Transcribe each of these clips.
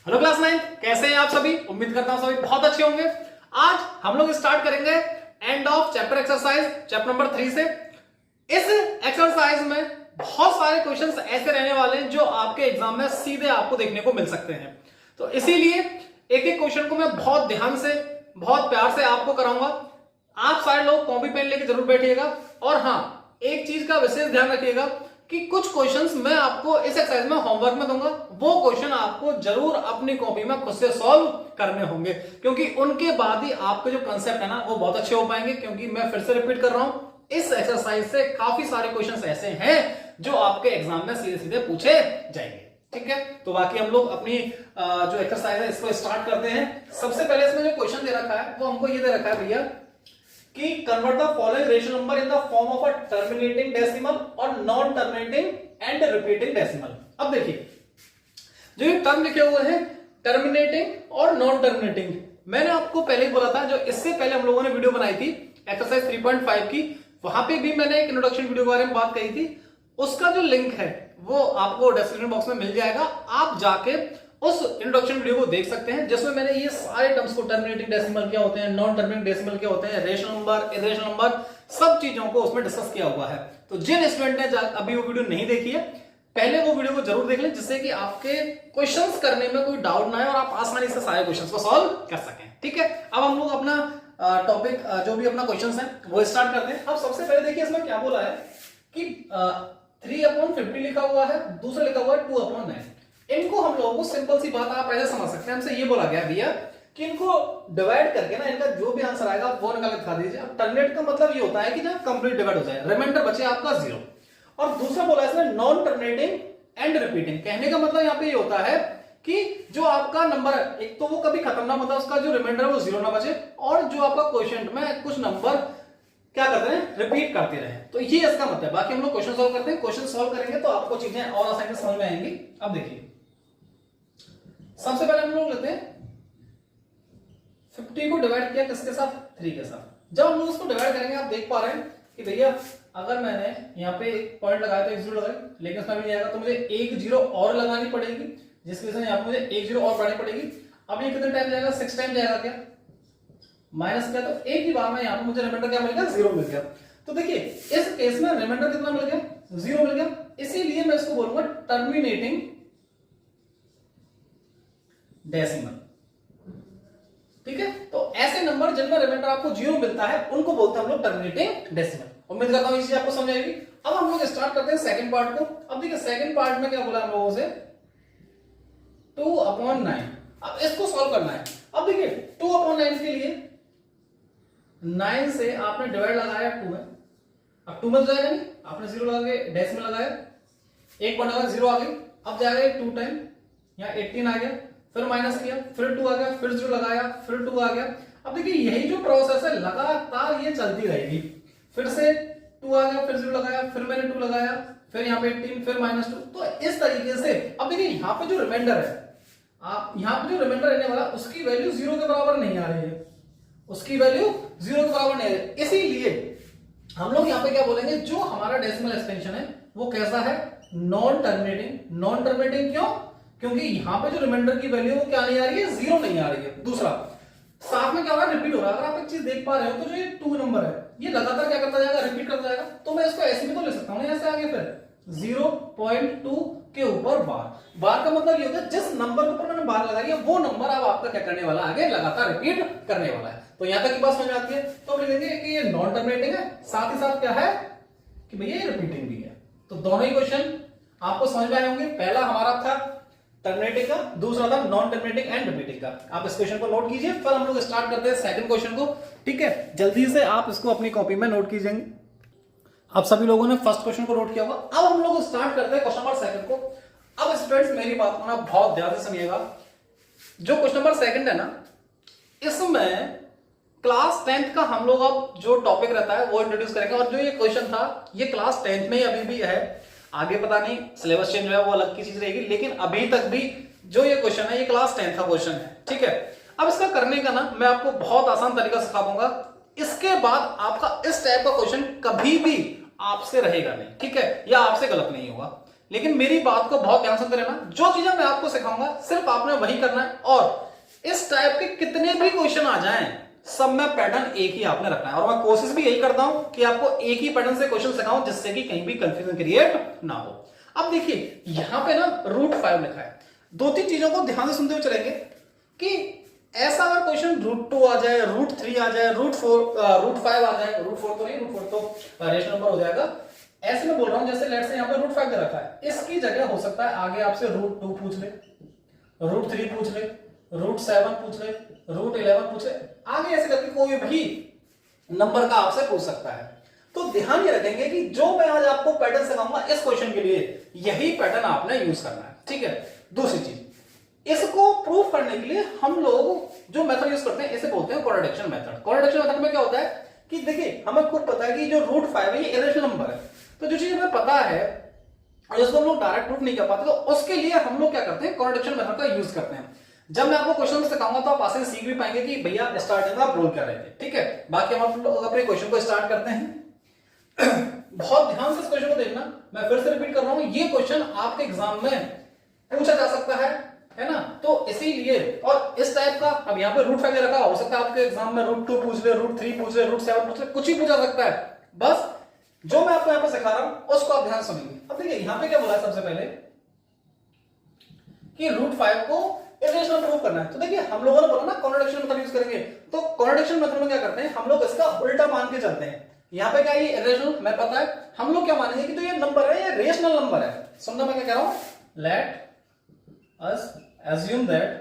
Hello class 9, कैसे हैं आप सभी। उम्मीद करता हूं सभी बहुत अच्छे होंगे। आज हम लोग स्टार्ट करेंगे end of chapter exercise chapter number 3 से। इस एक्सरसाइज में बहुत सारे क्वेश्चंस ऐसे रहने वाले हैं जो आपके एग्जाम में सीधे आपको देखने को मिल सकते हैं। तो इसीलिए एक एक क्वेश्चन को मैं बहुत ध्यान से बहुत प्यार से आपको कराऊंगा। आप सारे लोग कॉपी पेन लेके जरूर बैठिएगा। और हाँ, एक चीज का विशेष ध्यान रखिएगा कि कुछ क्वेश्चंस मैं आपको इस एक्सरसाइज में होमवर्क में दूंगा, वो क्वेश्चन आपको जरूर अपनी कॉपी में खुद से सॉल्व करने होंगे, क्योंकि उनके बाद ही आपके जो कंसेप्ट है ना वो बहुत अच्छे हो पाएंगे। क्योंकि मैं फिर से रिपीट कर रहा हूं, इस एक्सरसाइज से काफी सारे क्वेश्चंस ऐसे हैं जो आपके एग्जाम में सीधे सीधे पूछे जाएंगे। ठीक है, तो बाकी हम लोग अपनी जो एक्सरसाइज है इसको स्टार्ट करते हैं। सबसे पहले इसमें जो क्वेश्चन दे रखा है वो हमको ये दे रखा है भैया कि convert the following rational number in the form of a terminating decimal और non terminating and repeating decimal. अब देखिए जो ये टर्म लिखे हुए हैं टर्मिनेटिंग और नॉन टर्मिनेटिंग, मैंने आपको पहले ही बोला था, जो इससे पहले हम लोगों ने वीडियो बनाई थी एक्सरसाइज 3.5 की, वहां पे भी मैंने एक इंट्रोडक्शन वीडियो के बारे में बात कही थी। उसका जो लिंक है वो आपको डिस्क्रिप्शन बॉक्स में मिल जाएगा। आप जाके उस इंट्रोडक्शन वीडियो को देख सकते हैं, जिसमें मैंने ये सारे टर्म्स को, टर्मिनेटिंग डेसिमल क्या होते हैं, नॉन टर्मिनेटिंग डेसिमल क्या होते हैं, रेशनल नंबर, इरेशनल नंबर, सब चीजों को उसमें डिस्कस किया हुआ है। तो जिन स्टूडेंट ने अभी वो वीडियो नहीं देखी है, पहले वो वीडियो को जरूर देख लें, जिससे कि आपके क्वेश्चंस करने में कोई डाउट ना आए और आप आसानी से सारे क्वेश्चंस को सॉल्व कर सकें। ठीक है, अब हम लोग अपना टॉपिक जो भी अपना क्वेश्चंस है वो स्टार्ट करते हैं। अब सबसे पहले देखिए इसमें क्या बोला है कि 3/50 लिखा हुआ है, दूसरा लिखा हुआ है 2/9। इनको हम लोगों को सिंपल सी बात आप ऐसे समझ सकते हैं। हमसे ये बोला गया भैया कि इनको डिवाइड करके ना इनका जो भी आंसर आएगा वो निकाल के दिखा दीजिए। अब टर्मिनेट का मतलब ये होता है कि ना कंप्लीट डिवाइड हो जाए, रिमाइंडर बचे आपका 0। और दूसरा बोला इसने नॉन टर्मिनेटिंग एंड रिपीटिंग। कहने का मतलब यहाँ पे ये होता है कि जो आपका नंबर है एक तो वो कभी खत्म ना, मतलब उसका जो रिमाइंडर है वो 0 ना बचे, और जो आपका क्वेश्चन में कुछ नंबर क्या करते हैं, रिपीट करते रहे। तो ये इसका मतलब। बाकी हम लोग क्वेश्चन सॉल्व करते हैं। क्वेश्चन सॉल्व करेंगे तो आपको चीजें और आसानी से समझ में आएंगी। अब देखिए सबसे पहले हम लोग लेते हैं 50 को डिवाइड किया किसके साथ, 3 के साथ। जब हम लोग उसको डिवाइड करेंगे आप देख पा रहे हैं कि भैया अगर मैंने यहाँ पे एक पॉइंट लगाया तो 1 0 लगाए, लेकिन इसमें भी नहीं आएगा तो मुझे 1 0 और लगानी पड़ेगी, जिसकी वजह से यहाँ पे मुझे 1 0 और बढ़ानी पड़ेगी। अब ये कितने टाइम जाएगा, 6 टाइम जाएगा क्या, माइनस क्या, तो एक ही बार में यहाँ पे मुझे रिमाइंडर क्या मिल गया, 0 मिल गया। तो देखिए इस केस में रिमाइंडर कितना मिल गया, 0 मिल गया। इसीलिए मैं इसको बोलूंगा टर्मिनेटिंग डेसिमल। ठीक है, तो ऐसे नंबर जिनमें रिमाइंडर आपको 0 मिलता है उनको बोलते हैं हम लोग टर्मिनेटिंग डेसिमल। उम्मीद करता हूं ये चीज आपको समझ आएगी। अब हम लोग स्टार्ट करते हैं सेकंड पार्ट को। अब देखिए सेकंड पार्ट में क्या बोला हम लोगों से, 2/9। अब इसको सॉल्व करना है। अब देखिए 2/9 के लिए 9 से आपने डिवाइड लगाया 2 में, अब 2 में जाएगा नहीं, आपने 0 लगा के डेसिमल लगाया, 1 पॉइंट लगा 0 आ गई। अब जाएगा 2 टाइम, यहाँ 18 आ गया, फिर माइनस किया, फिर 2 आ गया, फिर 0 लगाया, फिर 2 आ गया। अब देखिए यही जो प्रोसेस है लगातार ये चलती रहेगी। फिर से 2 आ गया, फिर 0 लगाया, फिर मैंने 2 लगाया, फिर यहाँ पे 18, फिर -2। तो इस तरीके से अब देखिए यहाँ पे जो रिमाइंडर है, आप यहाँ पे जो रिमाइंडर रहने वाला उसकी वैल्यू 0 के बराबर नहीं आ रही है, उसकी वैल्यू 0 के बराबर नहीं आ रही है। इसीलिए हम लोग यहाँ पे क्या बोलेंगे, जो हमारा डेसिमल एक्सपेंशन है वो कैसा है, नॉन टर्मिनेटिंग। नॉन टर्मिनेटिंग क्यों, क्योंकि यहाँ पे जो रिमाइंडर की वैल्यू वो क्या नहीं आ रही है, 0 नहीं आ रही है। दूसरा साथ में क्या हो रहा है, रिपीट हो रहा है। अगर आप एक चीज देख पा रहे हो तो जो ये 2 नंबर है ये लगातार क्या करता जाएगा, रिपीट करता जाएगा। तो मैं इसको ऐसे भी तो ले सकता हूँ, ऐसे आगे फिर 0.2 के ऊपर बार। बार का मतलब ये होता है जिस नंबर के ऊपर मैंने बार लगाई है वो नंबर अब आपका क्या करने वाला, आगे लगातार रिपीट करने वाला है। तो यहां तक की बात समझ में आती है। तो हम लिखेंगे कि ये नॉन टर्मिनेटिंग है, साथ ही साथ क्या है कि भैया ये रिपीटिंग भी है। तो दोनों ही क्वेश्चन आपको समझ में आए होंगे। पहला हमारा था टर्मिनेटिंग का, दूसरा था नॉन टर्मिनेटिंग एंड रिपीटिंग का। आप इस क्वेश्चन को नोट कीजिए, फिर हम लोग स्टार्ट करते हैं सेकंड क्वेश्चन को। ठीक है, जल्दी से आप इसको अपनी कॉपी में नोट कीजिएंगे। आप सभी लोगों ने फर्स्ट क्वेश्चन को नोट किया होगा। अब हम लोग स्टार्ट करते हैं क्वेश्चन नंबर सेकंड को। अब स्टूडेंट्स मेरी बात को ना बहुत ध्यान से सुनिएगा। जो क्वेश्चन नंबर सेकंड है ना, इसमें क्लास 10th का हम लोग अब जो टॉपिक रहता है वो इंट्रोड्यूस करेंगे। और जो ये क्वेश्चन था ये क्लास 10th में ही अभी भी है, आगे पता नहीं सिलेबस चेंज हुआ वो अलग की चीज रहेगी, लेकिन अभी तक भी जो ये क्वेश्चन है ये क्लास 10th का क्वेश्चन है। ठीक है, अब इसका करने का ना मैं आपको बहुत आसान तरीका सिखा दूंगा। इसके बाद आपका इस टाइप का क्वेश्चन कभी भी आपसे रहेगा नहीं, ठीक है, या आपसे गलत नहीं होगा। लेकिन मेरी बात को बहुत ध्यान से रहना, जो चीजें मैं आपको सिखाऊंगा सिर्फ आपने वही करना है, और इस टाइप के कितने भी क्वेश्चन आ जाएं सब में पैटर्न एक ही आपने रखना है, और मैं कोशिश भी यही करता हूं कि आपको एक ही पैटर्न से क्वेश्चन सिखाऊं जिससे कि कहीं भी कंफ्यूजन क्रिएट ना हो। अब देखिए यहां पे ना √5 लिखा है, दो तीन चीजों को ध्यान से सुनते हुए चलेंगे कि ऐसा अगर क्वेश्चन √2 आ जाए, √3 आ जाए, √5 आ जाए, √4 तो नहीं, √4 तो रेशनल नंबर हो जाएगा, ऐसे में बोल रहा हूं जैसे लेट्स से यहां पे √5 दे रखा है, इसकी जगह हो सकता है आगे आपसे √2 पूछ ले, √3 पूछ ले, √7 पूछ ले, √11 पूछ ले, आगे ऐसे करके कोई भी नंबर का आपसे पूछ सकता है। तो ध्यान ये रखेंगे कि जो मैं आज आपको पैटर्न सिखाऊंगा इस क्वेश्चन के लिए यही पैटर्न आपने यूज करना है, ठीक है। दूसरी चीज, इसको प्रूफ करने के लिए हम लोग जो मेथड यूज करते हैं इसे बोलते हैं कॉन्ट्रडिक्शन मेथड। कॉन्ट्रडिक्शन मेथड में क्या होता है कि देखिए हमें खुद पता है कि जो √5 है ये इरेशनल नंबर है, तो जो चीज हमें पता है और जिसको हम लोग डायरेक्ट प्रूफ नहीं कर पाते, तो उसके लिए हम लोग क्या करते हैं, कॉन्ट्रडिक्शन मेथड का यूज करते हैं। जब मैं आपको क्वेश्चन सिखाऊंगा तो आप आसानी सीख भी पाएंगे कि भैया स्टार्टिंग में आप बोल कर रहे थे, ठीक है। बाकी हम लोग अपने क्वेश्चन को स्टार्ट करते हैं। बहुत ध्यान से इस क्वेश्चन को देखना, मैं फिर से रिपीट कर रहा हूं, ये क्वेश्चन आपके एग्जाम में पूछा जा सकता है ना, तो इसीलिए, और इस टाइप का अब यहाँ पे √5 रखा हो सकता है आपके एग्जाम में √2 पूछ ले, √3 पूछ ले, √7 पूछ ले, कुछ ही पूछा सकता है। बस जो मैं आपको यहाँ पे सिखा रहा हूं उसको आप ध्यान सुनेंगे। अब देखिए यहाँ पे क्या बोला है सबसे पहले कि √5 को इरेशनल प्रूव करना है, तो देखिए हम लोगों ने बोला ना कॉन्ट्रडिक्शन मेथड यूज करेंगे, तो कॉन्ट्रडिक्शन मेथड में क्या करते हैं हम लोग इसका उल्टा मान के चलते हैं। यहाँ पे क्या ये इरेशनल मैं पता है, हम लोग क्या मानेंगे कि तो ये नंबर है ये रेशनल नंबर है। सुनना मैं क्या कह रहा हूं, let us assume that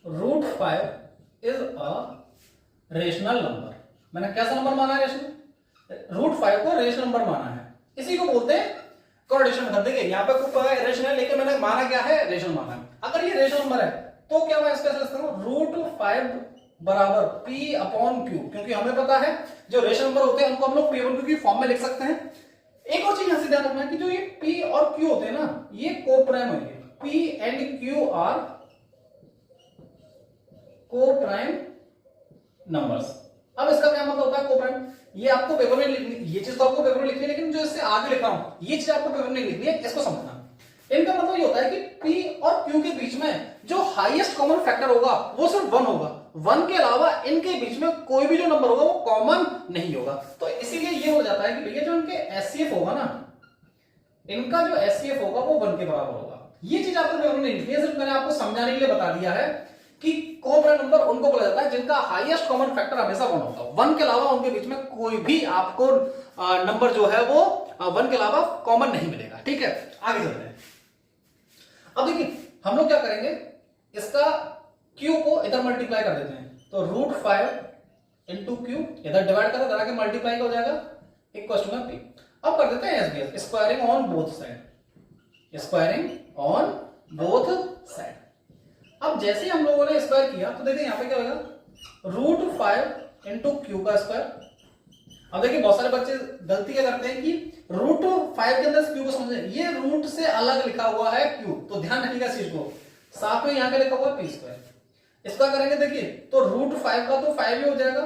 √5 is a rational number. मैंने कैसा नंबर माना है, रेशनल, √5 को रेशनल नंबर माना है, इसी को बोलते हैं कॉन्ट्रडिक्शन मेथड। देखिए यहाँ पे कुछ पता है रेशनल, लेकिन मैंने माना क्या है, रेशनल माना है। अगर ये रेशनल नंबर है तो क्या मैं इसका लिखता हूं √5 बराबर P/Q, क्योंकि हमें पता है जो रेशनल नंबर होते हैं उनको हम लोग P/Q की फॉर्म में लिख सकते हैं। एक और चीज यहां से ध्यान रखना है कि जो ये P और Q होते हैं ना, ये कोप्राइम है, P and Q are coprime numbers. अब इसका क्या मतलब होता है कोप्राइम, ये आपको पेपर में लिखनी, ये चीज तो आपको पेपर में लिखनी है, लेकिन जो इससे आगे लिखा हूं ये चीज आपको पेपर में लिखनी है, इसको समझना। इनका मतलब ये होता है कि P और Q के बीच में जो हाईएस्ट कॉमन फैक्टर होगा वो सिर्फ 1 होगा, 1 के अलावा इनके बीच में कोई भी जो नंबर होगा वो कॉमन नहीं होगा। तो इसीलिए ये हो जाता है कि भैया जो इनके एचसीएफ होगा ना, इनका जो एचसीएफ होगा वो 1 के बराबर होगा। ये चीज आपको पेपर में नहीं लिखनी है, सिर्फ मैंने आपको समझाने के लिए बता दिया है कि कोप्राइम नंबर उनको बोला जाता है जिनका हाईएस्ट कॉमन फैक्टर हमेशा 1 होता है, 1 के अलावा उनके बीच में कोई भी आपको नंबर जो है वो 1 के अलावा कॉमन नहीं मिलेगा, ठीक है। आगे चलते हैं। अब देखिए हम लोग क्या करेंगे, इसका Q को इधर मल्टीप्लाई कर देते हैं, तो √5 इंटू Q इधर डिवाइड करो, इधर आके मल्टीप्लाई हो जाएगा, इक्वल टू P। अब कर देते हैं SBS, squaring on both side, squaring on both side. अब जैसे ही हम लोगों ने स्क्वायर किया तो देखिए यहाँ पे क्या होगा, √5 इंटू Q का स्क्वायर। अब देखिए बहुत सारे बच्चे गलती क्या करते हैं कि √5 के अंदर Q को समझे, ये रूट से अलग लिखा हुआ है Q, तो ध्यान रखिएगा इस चीज को। साथ में यहाँ पे लिखा हुआ है P², इसका करेंगे देखिए तो √5 का तो 5 ही हो जाएगा,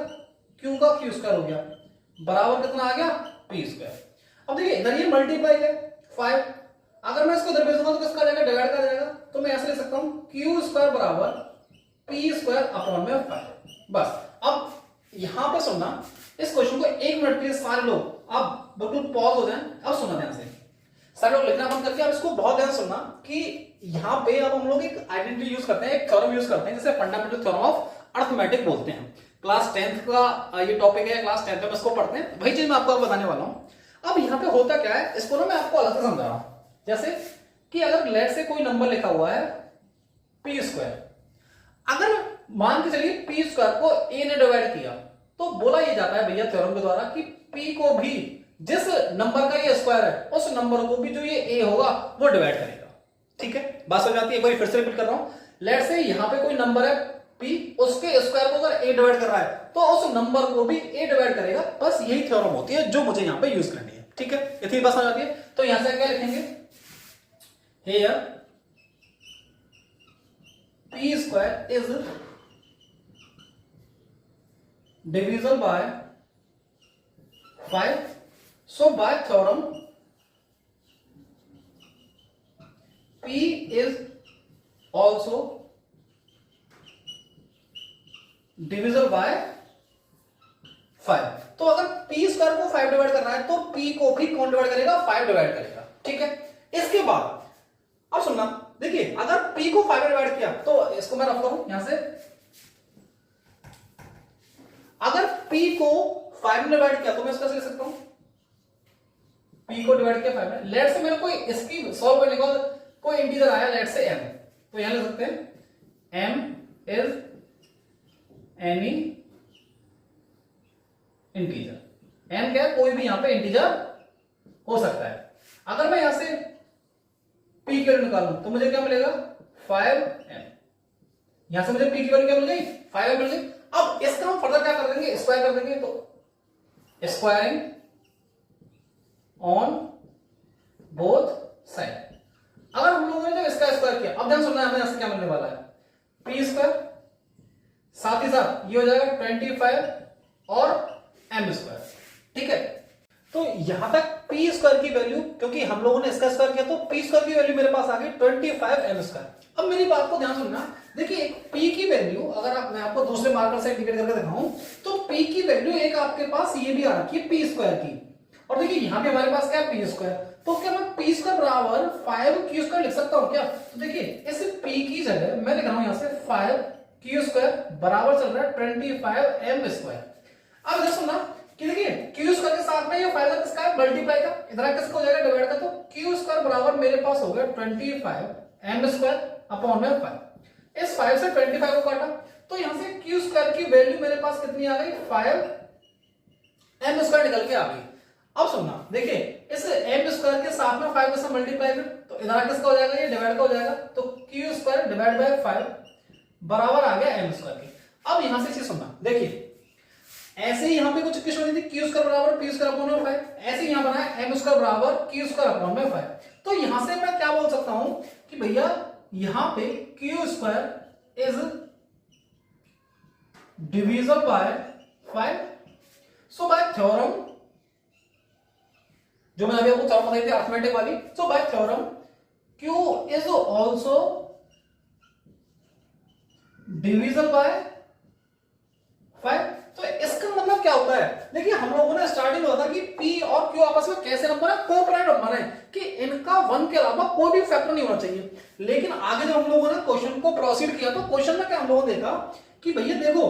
Q का Q² हो गया, बराबर कितना आ गया P²। अब देखिए इधर ये मल्टीप्लाई है 5, अगर मैं इसको इधर भेजूंगा तो किसका जाएगा, डिवाइड का जाएगा, तो मैं ऐसे लिख सकता हूं Q² बराबर P²/5। बस अब यहां पे सुनना, इस क्वेश्चन को 1 मिनट के लिए सारे लोग आप बिल्कुल पॉज हो जाएं, अब सुनना ध्यान से, सारे लोग लिखना बंद करके आप इसको बहुत ध्यान सुनना कि यहां पे अब हम लोग एक आइडेंटिटी यूज करते हैं, एक थ्योरम यूज करते हैं जिसे फंडामेंटल थ्योरम ऑफ अरिथमेटिक बोलते हैं। क्लास 10th का ये टॉपिक है, क्लास 10th में इसको पढ़ते हैं, वही चीज मैं आपको बताने वाला हूं। अब यहाँ पे होता क्या है, इसको ना मैं आपको अलग से समझा रहा हूं। जैसे कि अगर लेट से कोई नंबर लिखा हुआ है P², अगर मान के चलिए P² को A ने डिवाइड किया तो बोला ये जाता है भैया थ्योरम के द्वारा कि P को भी जिस नंबर का ये स्क्वायर है उस नंबर को भी जो ये A होगा वो डिवाइड करेगा, ठीक है। बात समझ आती है, एक बार फिर से रिपीट कर रहा हूं। लेट से यहां पे कोई नंबर है P, उसके स्क्वायर को अगर A डिवाइड कर रहा है तो उस नंबर को भी A डिवाइड करेगा। बस यही थ्योरम होती है जो मुझे यहां पे यूज करनी है, ठीक है। इतनी बात समझ आती है। तो यहां से क्या लिखेंगे, here P² is divisible by 5, so by theorem P is also divisible by 5। तो अगर p स्क्वायर को 5 डिवाइड करना है तो p को भी कौन डिवाइड करेगा? 5 डिवाइड करेगा। ठीक है, इसके बाद अब सुनना, देखिए अगर p को 5 डिवाइड किया तो इसको मैं रखता हूं यहां से। अगर p को 5 डिवाइड किया तो मैं इसको कैसे लिख सकता हूं? p को डिवाइड किया 5 में, लेट से मेरे को इसकी सॉल्व करने के बाद कोई इंटीजर आया, लेट से m, तो यहां लिख सकते हैं m is any integer. m क्या है? कोई भी यहां पे इंटीजर हो सकता है। अगर मैं यहां से p की वैल्यू निकालूं तो मुझे क्या मिलेगा? 5m। यहां से मुझे p की वैल्यू क्या मिल गई? 5m मिल गई। अब इसका हम फर्दर क्या कर देंगे? स्क्वायर कर देंगे, तो स्क्वायरिंग ऑन बोथ साइड। अगर हम लोगों ने जब इसका स्क्वायर किया, अब ध्यान सुनना है, हमें यहां से क्या मिलने वाला है? p स्क्वायर, साथ ही साथ ये हो जाएगा 25 और m स्क्वायर। ठीक है, तो यहां तक p स्क्वायर की वैल्यू, क्योंकि हम लोगों ने इसका स्क्वायर किया तो p स्क्वायर की वैल्यू मेरे पास आ गई 25m स्क्वायर। अब मेरी बात को ध्यान सुनना, देखिए p की वैल्यू अगर मैं आपको दूसरे मार्कर से इंडिकेट करके दिखाऊं तो p की वैल्यू एक आपके पास ये भी आ रखी है p स्क्वायर की, और देखिए यहां पे हमारे पास क्या है? p square. तो क्या मैं p स्क्वायर बराबर 5q स्क्वायर लिख सकता हूं क्या? तो देखिए इस p की जगह मैं लिख रहा हूं यहां से 5q स्क्वायर बराबर चल रहा है 25m स्क्वायर। अब इधर सुनना कि देखिए q स्क्वायर के साथ में ये फाइल किसका है? मल्टीप्लाई का। इधर किसका हो जाएगा? डिवाइड का। तो q स्क्वायर बराबर मेरे पास हो गया 25m स्क्वायर अपॉन में 5। इस 5 से 25 को काटा तो यहां से q स्क्वायर की वैल्यू मेरे पास कितनी आ गई? 5m स्क्वायर निकल के आ गई। अब सुनना, देखिए इस m स्क्वायर के साथ में 5 के साथ मल्टीप्लाई कर, तो इधर किसका हो जाएगा? ये डिवाइड का हो जाएगा। तो q स्क्वायर डिवाइड बाय 5 बराबर आ गया m स्क्वायर की। अब यहां से चीज सुनना, देखिए ऐसे ही यहां पे कुछ इक्वेशन बनी थी q स्क्वायर बराबर p स्क्वायर अपॉन में 5, ऐसे ही यहां बना है m स्क्वायर बराबर q स्क्वायर अपॉन में 5। तो यहां से मैं क्या बोल सकता हूं कि भैया यहां पे q square is divisible by 5। So by theorem, जो मैंने अभी आपको थ्योरम बताई थी अर्थमेटिक वाली, so by theorem q is also divisible by 5। तो इसका मतलब क्या होता है? देखिए हम लोगों ने स्टार्टिंग में बताया कि p और q आपस में कैसे नंबर है? कोप्राइम नंबर है कि इनका 1 के अलावा कोई भी फैक्टर नहीं होना चाहिए। लेकिन आगे जब हम लोगों ने क्वेश्चन को प्रोसीड किया तो क्वेश्चन में क्या हम लोगों ने देखा कि भैया देखो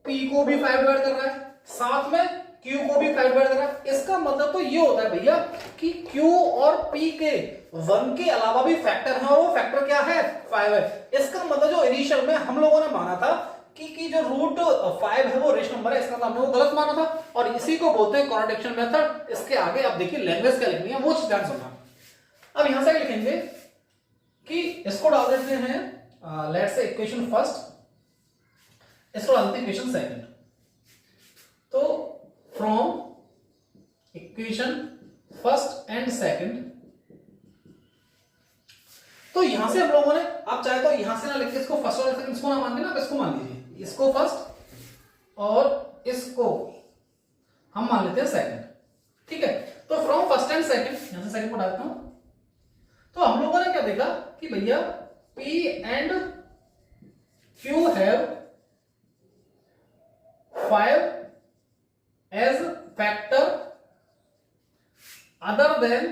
p को भी 5 डिवाइड कर रहा है, साथ में q को भी 5 डिवाइड कर रहा है। इसका मतलब तो ये होता है भैया कि q और p के 1 के अलावा भी फैक्टर है, और वो फैक्टर क्या है? 5 है। इसका मतलब जो इनिशियल में हम लोगों ने माना था कि जो रूट 5 है वो रेशनल नंबर है, इसका हमने वो गलत माना था, और इसी को बोलते हैं कॉन्ट्रडिक्शन मेथड। इसके आगे अब देखिए लैंग्वेज क्या लिखनी है वो चीज ध्यान सुनना। अब यहां से लिखेंगे कि इसको डाल देते हैं लेट्स से इक्वेशन फर्स्ट, इसको डालते हैं इक्वेशन सेकंड। तो from equation first and second, तो यहां से हम लोगों ने, आप चाहे तो यहां से ना लिख के इसको फर्स्ट और सेकंड इसको ना मान लेना, इसको मान लीजिए, इसको फर्स्ट और इसको हम मान लेते हैं सेकंड। ठीक है, तो फ्रॉम फर्स्ट एंड सेकंड, यहां से सेकंड को डालता हूं, तो हम लोगों ने क्या देखा कि भैया p and q have 5 age factor other than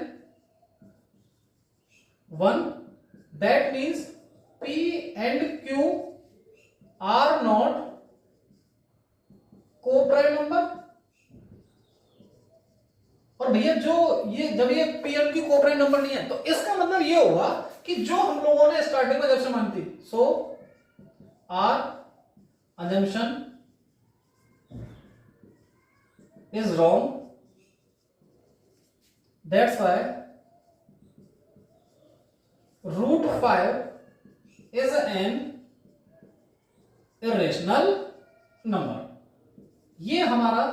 1, that means p and q are not co-prime number। और भैया जो ये जब ये p and q co-prime number नहीं है तो इसका मतलब ये होगा कि जो हम लोगों ने स्टार्टिंग में जब से मानी थी, सो are assumption is wrong, that's why root 5 is an irrational number। ये हमारा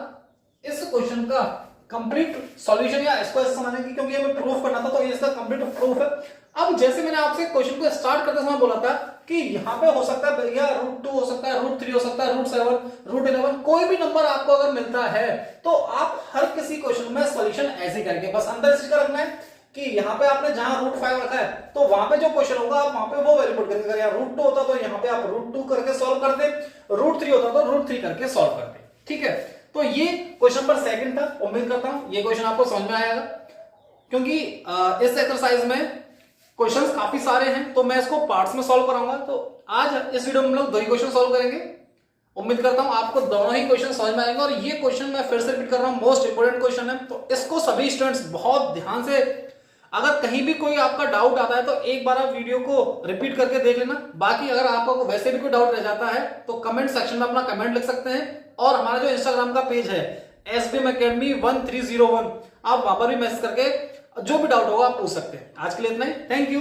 इस क्वेश्चन का कंप्लीट सॉल्यूशन या इसको ऐसे समझने की, क्योंकि हमें प्रूफ करना था तो ये इसका कंप्लीट प्रूफ है। अब जैसे मैंने आपसे क्वेश्चन को स्टार्ट करते समय बोला था कि यहाँ पे हो सकता है भैया √2 हो सकता है, √3 हो सकता है, √7, √11, कोई भी नंबर आपको अगर मिलता है तो आप हर किसी क्वेश्चन में सॉल्यूशन ऐसे करके बस अंदर इसी का रखना है कि यहाँ पे आपने जहां √5 रखा है तो वहां पे जो क्वेश्चन होगा आप वहां पे वो वैल्यू पुट करके, अगर यहाँ √2 होता तो यहाँ पे आप √2 करके सॉल्व करते, √3 होता तो √3 करके सॉल्व करते। ठीक है, तो ये क्वेश्चन नंबर सेकंड था। उम्मीद करता हूं ये क्वेश्चन आपको समझ में आएगा, क्योंकि इस एक्सरसाइज में क्वेश्चंस काफी सारे हैं तो मैं इसको पार्ट्स में सॉल्व कराऊंगा। तो आज इस वीडियो में हम लोग 2 ही क्वेश्चन सॉल्व करेंगे। उम्मीद करता हूं आपको दोनों ही क्वेश्चन समझ में आएंगे। और ये क्वेश्चन मैं फिर से रिपीट कर रहा हूं, मोस्ट इंपोर्टेंट क्वेश्चन है, तो इसको सभी स्टूडेंट्स बहुत ध्यान से, अगर कहीं भी कोई आपका डाउट आता है तो एक बार आप वीडियो को रिपीट करके देख लेना। बाकी अगर आपको वैसे भी कोई डाउट रह जाता है तो कमेंट सेक्शन में अपना कमेंट लिख सकते हैं, और हमारा जो इंस्टाग्राम का पेज है SBM Academy 1301, आप वहां पर भी मैसेज करके जो भी डाउट होगा आप पूछ सकते हैं। आज के लिए इतना ही, थैंक यू।